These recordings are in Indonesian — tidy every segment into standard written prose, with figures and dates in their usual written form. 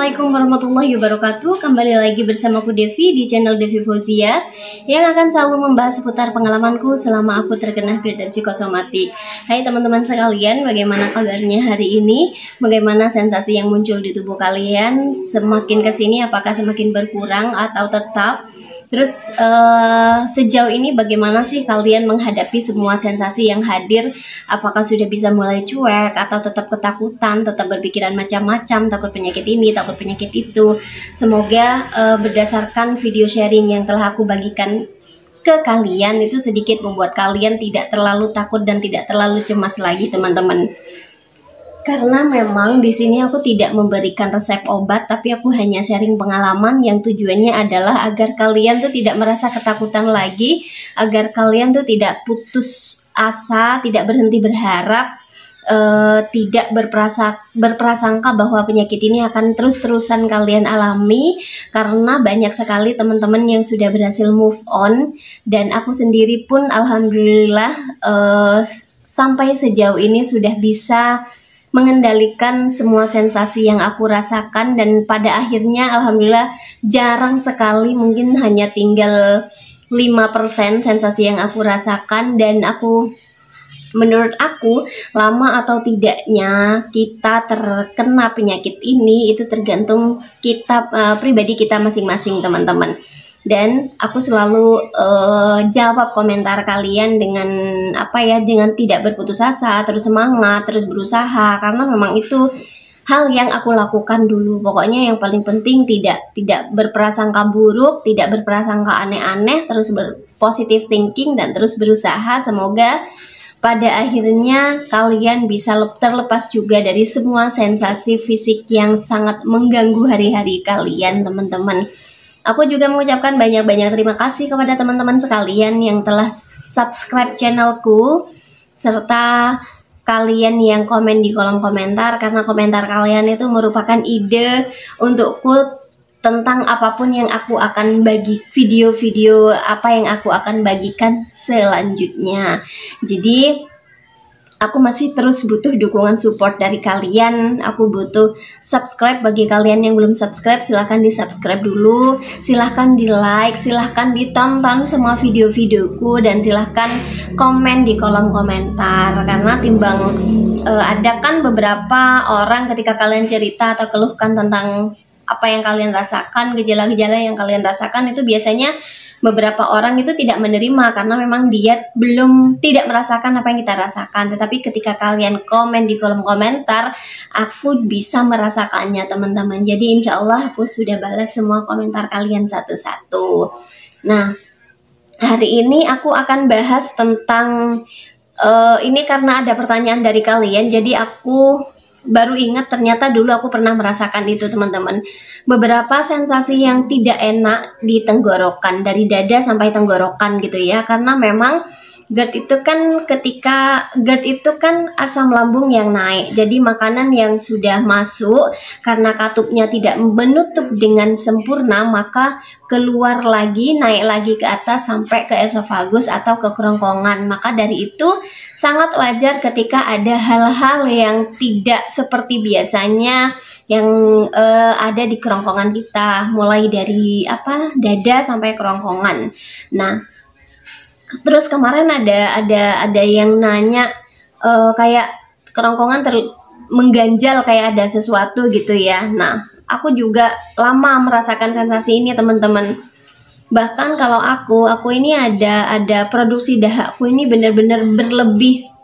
Assalamualaikum warahmatullahi wabarakatuh. Kembali lagi bersamaku Devi di channel Devi Fauzia yang akan selalu membahas seputar pengalamanku selama aku terkena GERD dan psikosomatik. Hai teman-teman sekalian, bagaimana kabarnya hari ini? Bagaimana sensasi yang muncul di tubuh kalian? Semakin kesini apakah semakin berkurang atau tetap? Terus sejauh ini bagaimana sih kalian menghadapi semua sensasi yang hadir? Apakah sudah bisa mulai cuek atau tetap ketakutan, tetap berpikiran macam-macam, takut penyakit ini, takut penyakit itu? Semoga berdasarkan video sharing yang telah aku bagikan ke kalian itu sedikit membuat kalian tidak terlalu takut dan tidak terlalu cemas lagi, teman-teman. Karena memang di sini aku tidak memberikan resep obat, tapi aku hanya sharing pengalaman yang tujuannya adalah agar kalian tuh tidak merasa ketakutan lagi, agar kalian tuh tidak putus asa, tidak berhenti berharap, tidak berprasangka bahwa penyakit ini akan terus-terusan kalian alami, karena banyak sekali teman-teman yang sudah berhasil move on, dan aku sendiri pun alhamdulillah sampai sejauh ini sudah bisa mengendalikan semua sensasi yang aku rasakan, dan pada akhirnya alhamdulillah jarang sekali, mungkin hanya tinggal 5% sensasi yang aku rasakan. Dan menurut aku lama atau tidaknya kita terkena penyakit ini itu tergantung kita pribadi kita masing-masing, teman-teman. Dan aku selalu jawab komentar kalian dengan dengan tidak berputus asa, terus semangat, terus berusaha, karena memang itu hal yang aku lakukan dulu. Pokoknya yang paling penting tidak berprasangka buruk, tidak berprasangka aneh-aneh, terus positive thinking dan terus berusaha. Semoga pada akhirnya kalian bisa terlepas juga dari semua sensasi fisik yang sangat mengganggu hari-hari kalian, teman-teman. Aku juga mengucapkan banyak-banyak terima kasih kepada teman-teman sekalian yang telah subscribe channelku, serta kalian yang komen di kolom komentar, karena komentar kalian itu merupakan ide untukku tentang apapun yang aku akan bagi, video-video apa yang aku akan bagikan selanjutnya. Jadi aku masih terus butuh dukungan support dari kalian. Aku butuh subscribe. Bagi kalian yang belum subscribe, silahkan di subscribe dulu, silahkan di like, silahkan ditonton semua video-videoku, dan silahkan komen di kolom komentar. Karena timbang ada kan beberapa orang ketika kalian cerita atau keluhkan tentang apa yang kalian rasakan, gejala-gejala yang kalian rasakan, itu biasanya beberapa orang itu tidak menerima karena memang dia tidak merasakan apa yang kita rasakan. Tetapi ketika kalian komen di kolom komentar, aku bisa merasakannya, teman-teman. Jadi insya Allah aku sudah balas semua komentar kalian satu-satu. Nah, hari ini aku akan bahas tentang ini karena ada pertanyaan dari kalian, jadi aku baru ingat ternyata dulu aku pernah merasakan itu, teman-teman. Beberapa sensasi yang tidak enak di tenggorokan, dari dada sampai tenggorokan gitu ya. Karena memang GERD itu kan asam lambung yang naik. Jadi makanan yang sudah masuk karena katupnya tidak menutup dengan sempurna, maka keluar lagi, naik lagi ke atas sampai ke esofagus atau ke kerongkongan. Maka dari itu sangat wajar ketika ada hal-hal yang tidak seperti biasanya yang ada di kerongkongan kita, mulai dari dada sampai kerongkongan. Nah, terus kemarin ada yang nanya kayak kerongkongan mengganjal, kayak ada sesuatu gitu ya. Nah, aku juga lama merasakan sensasi ini, teman-teman. Bahkan kalau aku ini ada produksi dahakku ini benar-benar berlebih.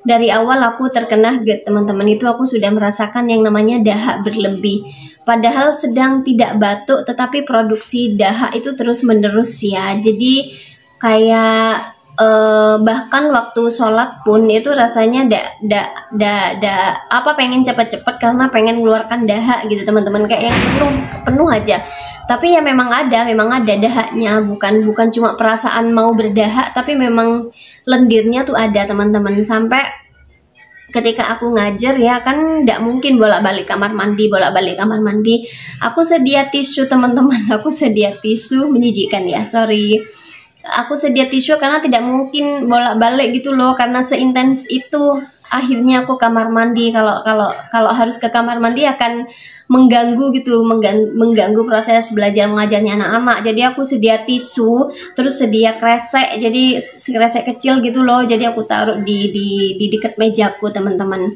Dari awal aku terkena GERD, teman-teman, itu aku sudah merasakan yang namanya dahak berlebih. Padahal sedang tidak batuk, tetapi produksi dahak itu terus-menerus ya. Jadi kayak bahkan waktu sholat pun itu rasanya pengen cepet-cepet karena pengen mengeluarkan dahak gitu, teman-teman, kayak yang penuh aja. Tapi ya memang ada dahaknya, bukan cuma perasaan mau berdahak, tapi memang lendirnya tuh ada, teman-teman. Sampai ketika aku ngajar ya kan tidak mungkin bolak-balik kamar mandi. Aku sedia tisu, teman-teman. Aku sedia tisu, menyijikkan ya, sorry. Aku sedia tisu karena tidak mungkin bolak-balik gitu loh, karena seintens itu akhirnya aku kamar mandi. Kalau harus ke kamar mandi akan mengganggu gitu, mengganggu proses belajar mengajarnya anak-anak. Jadi aku sedia tisu, terus sedia kresek, jadi kresek kecil gitu loh. Jadi aku taruh di dekat mejaku teman-teman.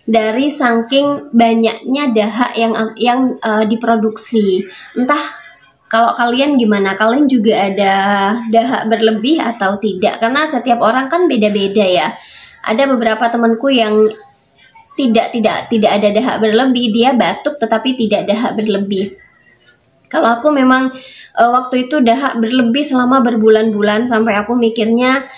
Dari saking banyaknya dahak yang diproduksi, entah kalau kalian gimana, kalian juga ada dahak berlebih atau tidak? Karena setiap orang kan beda-beda ya. Ada beberapa temanku yang tidak ada dahak berlebih, dia batuk tetapi tidak dahak berlebih. Kalau aku memang waktu itu dahak berlebih selama berbulan-bulan, sampai aku mikirnya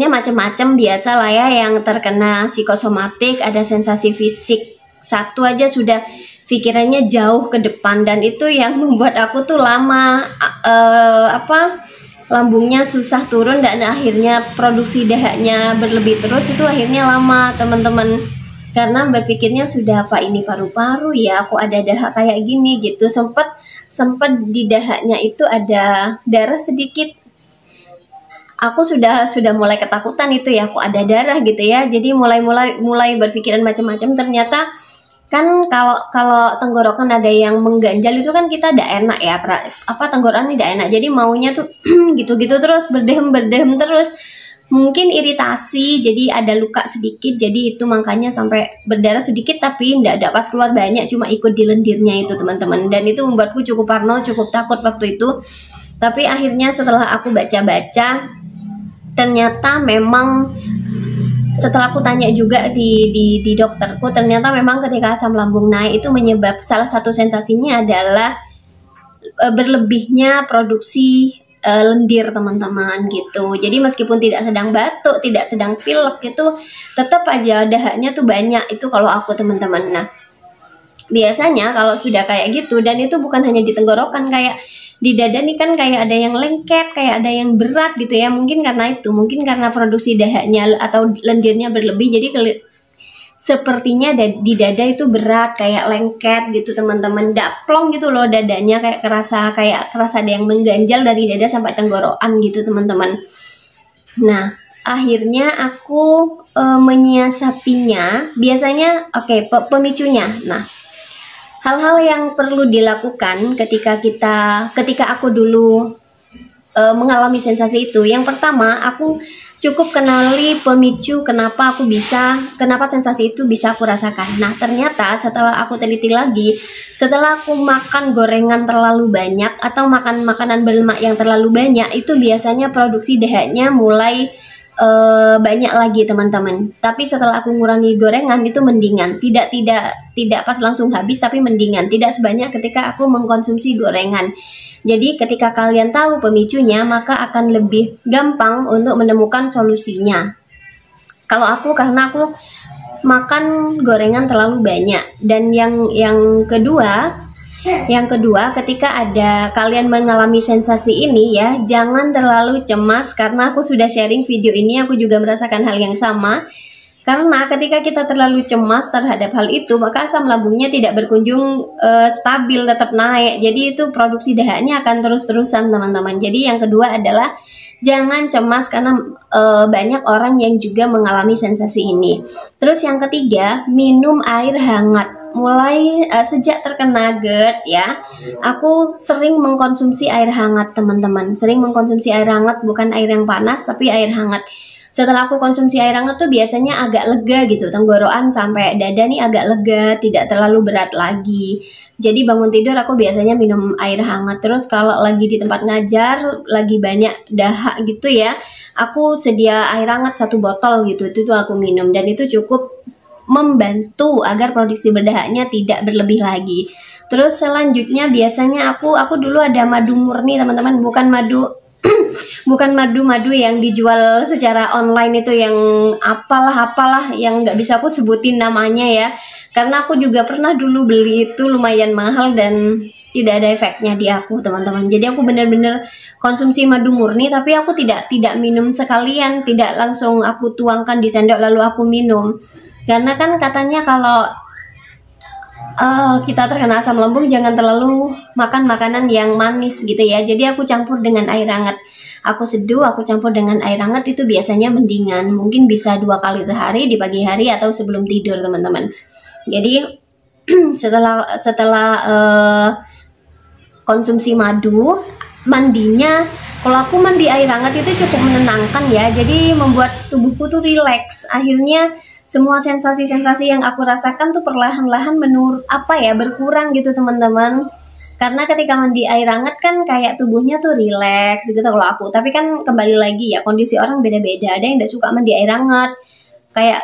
macam-macam. Biasa lah ya, yang terkena psikosomatik ada sensasi fisik satu aja sudah pikirannya jauh ke depan, dan itu yang membuat aku tuh lama lambungnya susah turun, dan akhirnya produksi dahaknya berlebih terus. Itu akhirnya lama teman-teman, karena berpikirnya sudah apa ini paru-paru ya, aku ada dahak kayak gini gitu. Sempat di dahaknya itu ada darah sedikit. Aku sudah mulai ketakutan itu ya, aku ada darah gitu ya. Jadi mulai berpikiran macam-macam. Ternyata kan kalau tenggorokan ada yang mengganjal itu kan kita tidak enak ya, tenggorokan tidak enak. Jadi maunya tuh gitu-gitu terus, berdehem terus. Mungkin iritasi, jadi ada luka sedikit, jadi itu makanya sampai berdarah sedikit, tapi tidak pas keluar banyak, cuma ikut di lendirnya itu teman-teman. Dan itu membuatku cukup parno, cukup takut waktu itu. Tapi akhirnya setelah aku baca-baca, ternyata memang setelah aku tanya juga di dokterku, ternyata memang ketika asam lambung naik itu salah satu sensasinya adalah berlebihnya produksi lendir teman-teman gitu. Jadi meskipun tidak sedang batuk, tidak sedang pilek, itu tetap aja dahaknya tuh banyak itu kalau aku teman-teman. Nah, biasanya kalau sudah kayak gitu, dan itu bukan hanya di tenggorokan, kayak di dada nih kan kayak ada yang lengket, kayak ada yang berat gitu ya. Mungkin karena produksi dahaknya atau lendirnya berlebih, jadi sepertinya di dada itu berat, kayak lengket gitu teman-teman, daplong gitu loh dadanya, kayak kerasa ada yang mengganjal dari dada sampai tenggorokan gitu teman-teman. Nah, akhirnya aku menyiasatinya. Biasanya pemicunya. Nah, hal-hal yang perlu dilakukan ketika aku dulu mengalami sensasi itu. Yang pertama, aku cukup kenali pemicu kenapa sensasi itu bisa aku rasakan. Nah, ternyata setelah aku teliti lagi, setelah aku makan gorengan terlalu banyak atau makan makanan berlemak yang terlalu banyak, itu biasanya produksi dahaknya mulai banyak lagi teman-teman. Tapi setelah aku ngurangi gorengan itu mendingan, tidak pas langsung habis, tapi mendingan, tidak sebanyak ketika aku mengkonsumsi gorengan. Jadi ketika kalian tahu pemicunya, maka akan lebih gampang untuk menemukan solusinya. Karena aku makan gorengan terlalu banyak. Dan yang kedua, ketika kalian mengalami sensasi ini ya, jangan terlalu cemas, karena aku sudah sharing video ini, aku juga merasakan hal yang sama. Karena ketika kita terlalu cemas terhadap hal itu, maka asam lambungnya tidak berkunjung stabil, tetap naik. Jadi itu produksi dahaknya akan terus-terusan teman-teman. Jadi yang kedua adalah jangan cemas, karena banyak orang yang juga mengalami sensasi ini. Terus yang ketiga, minum air hangat. Mulai sejak terkena GERD ya, aku sering mengkonsumsi air hangat teman-teman. Sering mengkonsumsi air hangat, bukan air yang panas tapi air hangat. Setelah aku konsumsi air hangat tuh biasanya agak lega gitu, tenggorokan sampai dada nih agak lega, tidak terlalu berat lagi. Jadi bangun tidur aku biasanya minum air hangat. Terus kalau lagi di tempat ngajar, lagi banyak dahak gitu ya, aku sedia air hangat 1 botol gitu, itu tuh aku minum, dan itu cukup membantu agar produksi berdahaknya tidak berlebih lagi. Terus selanjutnya biasanya aku dulu ada madu murni teman-teman, bukan madu yang dijual secara online itu, yang apalah yang nggak bisa aku sebutin namanya ya, karena aku juga pernah dulu beli itu, lumayan mahal dan tidak ada efeknya di aku teman-teman. Jadi aku benar-benar konsumsi madu murni, tapi aku tidak minum sekalian, tidak langsung aku tuangkan di sendok lalu aku minum, karena kan katanya kalau kita terkena asam lambung jangan terlalu makan makanan yang manis gitu ya. Jadi aku campur dengan air hangat. aku seduh, aku campur dengan air hangat, itu biasanya mendingan. Mungkin bisa 2 kali sehari, di pagi hari atau sebelum tidur teman-teman. Jadi setelah konsumsi madu, mandinya, kalau aku mandi air hangat itu cukup menenangkan ya, jadi membuat tubuhku tuh rileks. Akhirnya semua sensasi-sensasi yang aku rasakan tuh perlahan-lahan berkurang gitu teman-teman. Karena ketika mandi air hangat kan kayak tubuhnya tuh rileks gitu kalau aku. Tapi kan kembali lagi ya, kondisi orang beda-beda. Ada yang tidak suka mandi air hangat, kayak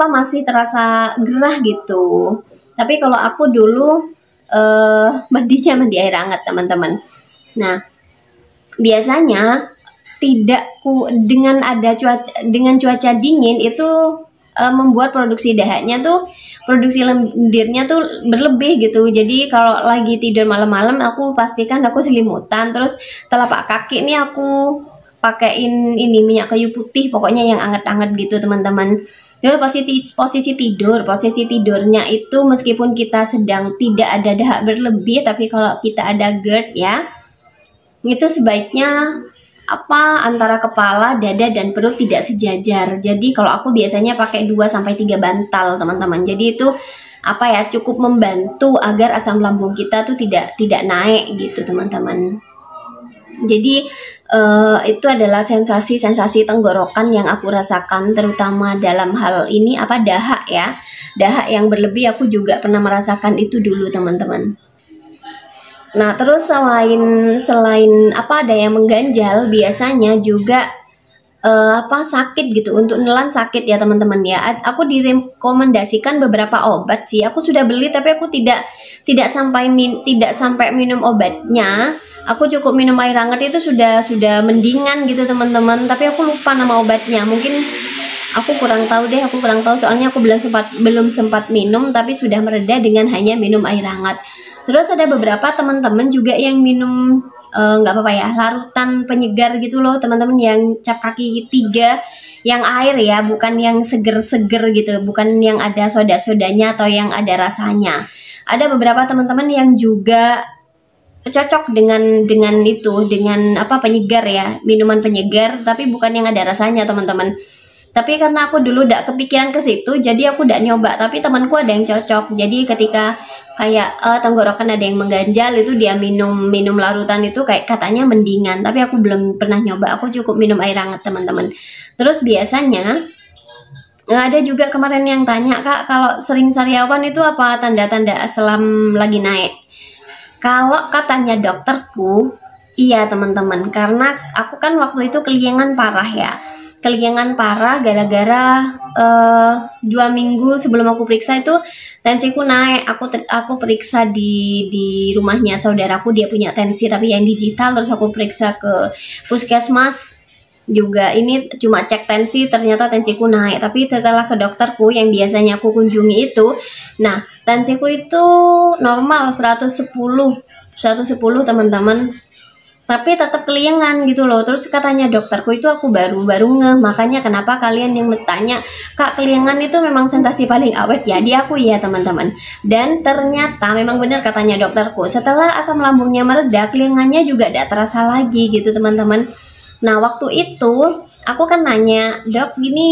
masih terasa gerah gitu. Tapi kalau aku dulu mandinya mandi air hangat teman-teman. Nah, biasanya dengan cuaca dingin itu membuat produksi lendirnya tuh berlebih gitu. Jadi kalau lagi tidur malam-malam, aku pastikan aku selimutan, terus telapak kaki ini aku pakein ini minyak kayu putih, pokoknya yang anget-anget gitu teman-teman. Jadi posisi tidurnya itu meskipun kita sedang tidak ada dahak berlebih, tapi kalau kita ada GERD ya, itu sebaiknya antara kepala, dada, dan perut tidak sejajar. Jadi kalau aku biasanya pakai 2-3 bantal teman-teman. Jadi itu cukup membantu agar asam lambung kita tuh tidak naik gitu teman-teman. Jadi itu adalah sensasi tenggorokan yang aku rasakan, terutama dalam hal ini dahak ya. Dahak yang berlebih aku juga pernah merasakan itu dulu teman-teman. Nah, terus selain ada yang mengganjal, biasanya juga sakit gitu. Untuk nelan sakit ya teman-teman ya. Aku direkomendasikan beberapa obat sih. Aku sudah beli tapi aku tidak sampai minum obatnya. Aku cukup minum air hangat, itu sudah mendingan gitu teman-teman. Tapi aku lupa nama obatnya. Mungkin aku kurang tahu soalnya aku belum sempat minum, tapi sudah mereda dengan hanya minum air hangat. Terus ada beberapa teman-teman juga yang minum nggak apa-apa ya, larutan penyegar gitu loh teman-teman, yang cap kaki 3 yang air ya, bukan yang seger-seger gitu, bukan yang ada soda-sodanya atau yang ada rasanya. Ada beberapa teman-teman yang juga cocok dengan penyegar ya, minuman penyegar, tapi bukan yang ada rasanya teman-teman. Tapi karena aku dulu udah kepikiran ke situ, jadi aku udah nyoba. Tapi temanku ada yang cocok. Jadi ketika kayak tenggorokan ada yang mengganjal, itu dia minum larutan itu kayak katanya mendingan. Tapi aku belum pernah nyoba. Aku cukup minum air hangat teman-teman. Terus biasanya ada juga kemarin yang tanya, Kak, kalau sering sariawan itu apa tanda-tanda asam lagi naik? Kalau katanya dokterku, iya teman-teman, karena aku kan waktu itu keliengan parah ya. Keliengan parah gara-gara 2 minggu sebelum aku periksa itu tensiku naik. Aku periksa di rumahnya saudaraku, dia punya tensi tapi yang digital. Terus aku periksa ke puskesmas juga, ini cuma cek tensi, ternyata tensiku naik. Tapi setelah ke dokterku yang biasanya aku kunjungi itu, nah tensiku itu normal 110 teman-teman, tapi tetap keliengan gitu loh. Terus katanya dokterku, itu aku baru ngeh. Makanya kenapa kalian yang bertanya, Kak, keliengan itu memang sensasi paling awet ya? Di aku ya teman-teman. Dan ternyata memang benar katanya dokterku, setelah asam lambungnya mereda, keliengannya juga tidak terasa lagi gitu teman-teman. Nah waktu itu aku kan nanya, Dok, gini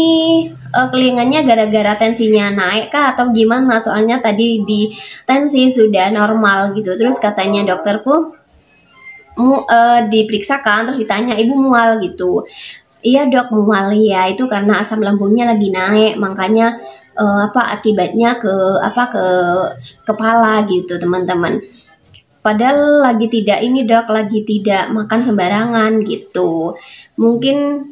keliengannya gara-gara tensinya naik kah atau gimana? Soalnya tadi di tensi sudah normal gitu. Terus katanya dokterku, diperiksakan, terus ditanya, Ibu mual gitu. Iya dok, mual ya, itu karena asam lambungnya lagi naik, makanya akibatnya ke kepala gitu teman-teman. Padahal lagi tidak lagi tidak makan sembarangan gitu. Mungkin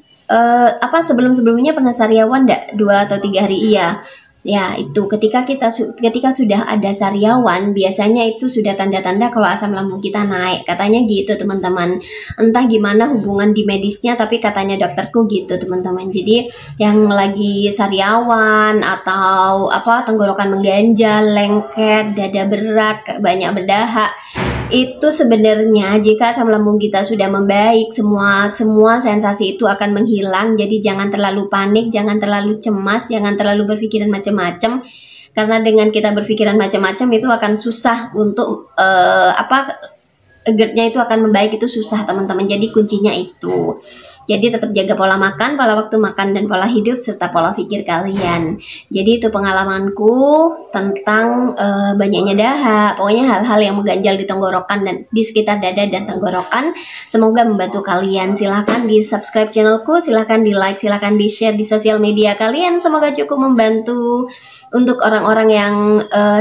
sebelum-sebelumnya pernah sariawan 2 atau 3 hari? Iya. Ya itu ketika sudah ada sariawan, biasanya itu sudah tanda-tanda kalau asam lambung kita naik, katanya gitu teman-teman. Entah gimana hubungan di medisnya, tapi katanya dokterku gitu teman-teman. Jadi yang lagi sariawan atau tenggorokan mengganjal, lengket, dada berat, banyak berdahak, itu sebenarnya jika asam lambung kita sudah membaik, semua sensasi itu akan menghilang. Jadi jangan terlalu panik, jangan terlalu cemas, jangan terlalu berpikiran macam-macam, karena dengan kita berpikiran macam-macam itu akan susah untuk GERD-nya itu akan membaik itu susah teman-teman. Jadi kuncinya itu. Jadi tetap jaga pola makan, pola waktu makan, dan pola hidup, serta pola pikir kalian. Jadi itu pengalamanku tentang banyaknya dahak. Pokoknya hal-hal yang mengganjal di tenggorokan dan di sekitar dada dan tenggorokan. Semoga membantu kalian. Silahkan di subscribe channelku, silahkan di like, silahkan di share di sosial media kalian. Semoga cukup membantu untuk orang-orang yang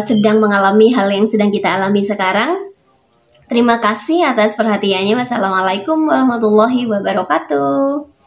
sedang mengalami hal yang sedang kita alami sekarang. Terima kasih atas perhatiannya. Wassalamualaikum warahmatullahi wabarakatuh.